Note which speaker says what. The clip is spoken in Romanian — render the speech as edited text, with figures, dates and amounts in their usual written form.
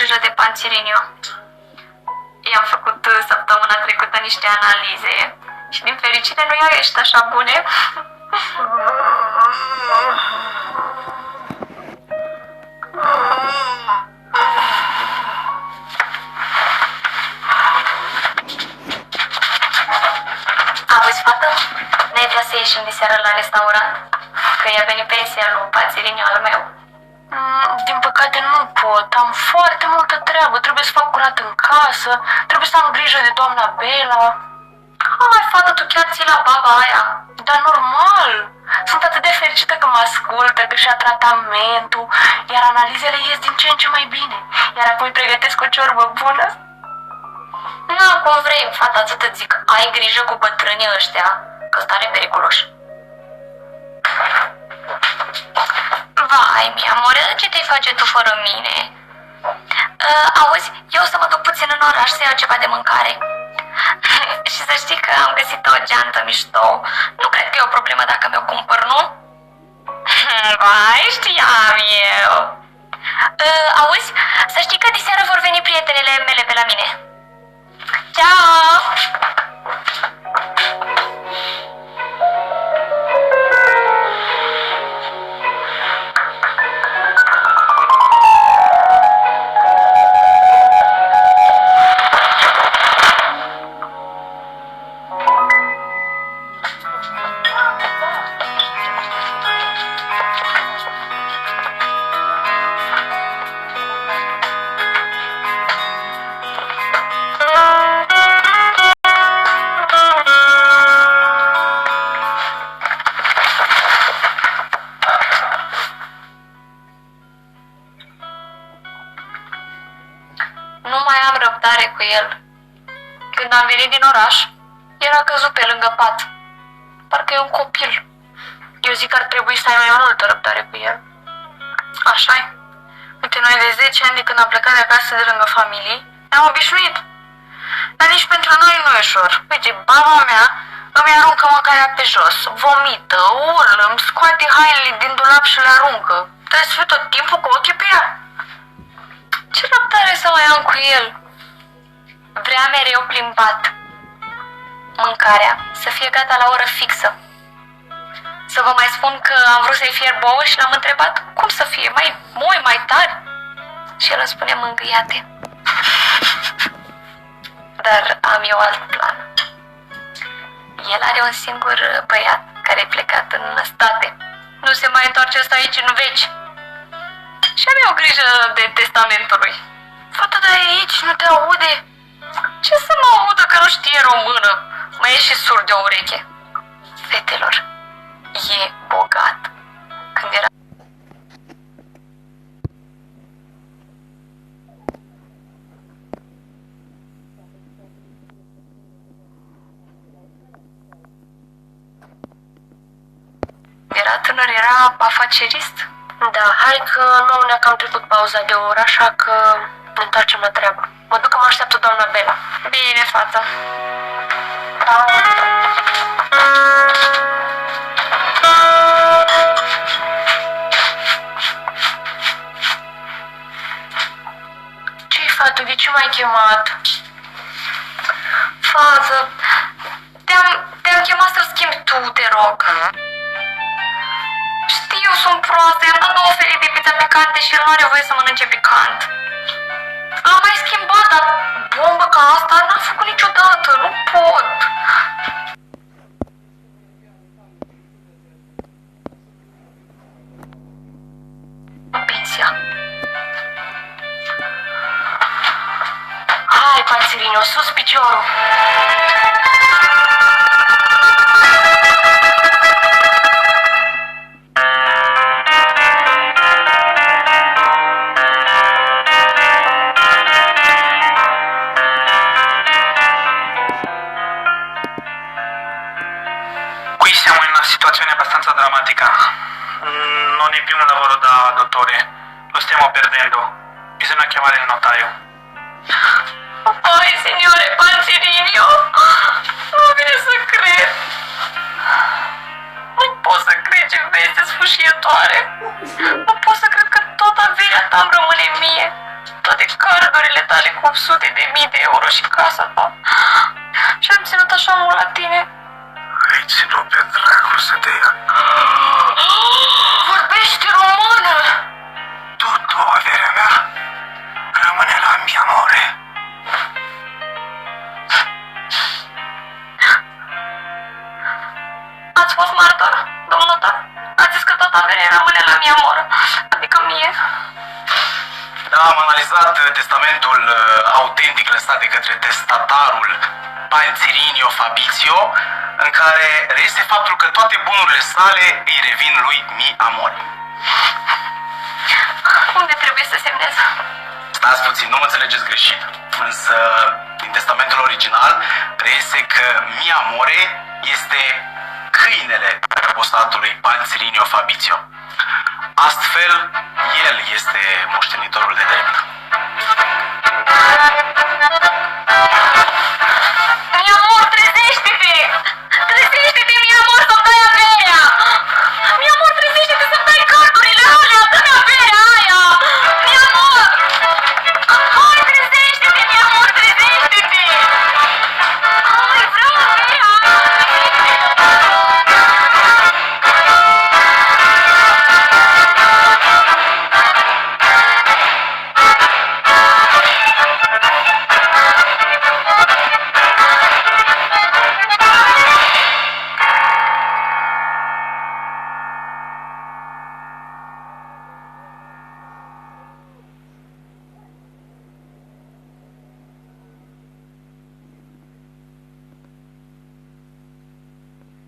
Speaker 1: grijă de Panțiriniu. I-am făcut săptămâna trecută niște analize și din fericire nu i-au ieșit așa bune. Auzi, fată? N-ai vrea să ieșim de seară la restaurant? Că i-a venit pensia lui Panțiriniu al meu.
Speaker 2: Din păcate nu pot, am foarte multă treabă, trebuie să fac curat în casă, trebuie să am grijă de doamna Bela.
Speaker 1: Hai, fată, tu chiar ții la baba aia.
Speaker 2: Dar normal, sunt atât de fericită că mă ascultă, că și-a tratamentul, iar analizele ies din ce în ce mai bine, iar apoi pregătesc o ciorbă bună.
Speaker 1: Nu, cum vrei, fata, atât îți zic, ai grijă cu bătrânii ăștia, că stare periculoși. Vai, mi-amore, ce te-ai face tu fără mine? Auzi, eu o să mă duc puțin în oraș să iau ceva de mâncare. Și să știi că am găsit o geantă mișto. Nu cred că e o problemă dacă mi-o cumpăr, nu? Vai, știam eu. Auzi, să știi că diseară vor veni prietenele mele pe la mine. Ciao! Nu mai am răbdare cu el. Când am venit din oraș, era căzut pe lângă pat. Parcă e un copil.
Speaker 2: Eu zic că ar trebui să ai mai multă răbdare cu el. Așa-i. Uite, noi de 10 ani de când am plecat de acasă de lângă familie, ne-am obișnuit. Dar nici pentru noi nu e ușor. Uite, baba mea îmi aruncă mâncarea pe jos, vomită, urlă, îmi scoate hainele din dulap și le aruncă. Trebuie să fiu tot timpul cu ochii pe ea.
Speaker 1: Ce răbdare să mai am cu el? Vrea mereu plimbat. Mâncarea să fie gata la oră fixă. Să vă mai spun că am vrut să-i fierb ouă și l-am întrebat cum să fie, mai moi, mai tari? Și el îmi spune mângâiate. Dar am eu alt plan. El are un singur băiat care e plecat în state. Nu se mai întoarce ăsta aici în veci. Și am eu grijă de testamentul lui.
Speaker 2: Fata, dar aici nu te aude.
Speaker 1: Ce să mă audă că nu știe română? Mă e și surd de o ureche. Fetelor, e bogat. Când era... Era tânăr, era afacerist.
Speaker 2: Da, hai că nouă ne-a cam trecut pauza de oră, așa că ne întoarcem la treabă. Mă duc că mă așteaptă doamna Bela.
Speaker 1: Bine, fata.
Speaker 2: Ce-i, fată, de ce m-ai chemat?
Speaker 1: Fază, te-am chemat să-l schimbi tu, te rog. Știu, sunt proastă, i-am dat 2 felii de pizza picante și el nu are voie să mănânce picant. L-am mai schimbat, dar bombă ca asta n-am făcut niciodată, nu pot. Pensia.
Speaker 2: Hai, Panțiriniu, sus piciorul!
Speaker 3: Qui siamo in una situazione abbastanza drammatica. Non è più un lavoro da dottore, lo stiamo perdendo. Bisogna chiamare il notaio.
Speaker 1: Ai, signore Panțiriniu, nu vine să cred. Nu pot să cred ce veste sfâșietoare. Nu pot să cred că tot averea ta îmi rămâne mie.
Speaker 2: toate cardurile tale cu 800.000 de euro și casa ta. Și am ținut așa mult la tine.
Speaker 3: Ai ținut pe dracu să te ia.
Speaker 2: Vorbește română!
Speaker 3: Tutto, averea mea, rămâne la mia amore.
Speaker 1: Ați fost martor, domnul notar? Ați zis că toată averea rămâne la mia moră, adică mie.
Speaker 3: Da, am analizat testamentul autentic lăsat de către testatarul Panțirinio Fabrizio, în care reiese faptul că toate bunurile sale îi revin lui Mi Amore.
Speaker 1: Unde trebuie să semnez?
Speaker 3: Stați puțin, nu mă înțelegeți greșit, însă din testamentul original reiese că Mi Amore este câinele răposatului Panțirinio Fabrizio. Astfel, el este moștenitorul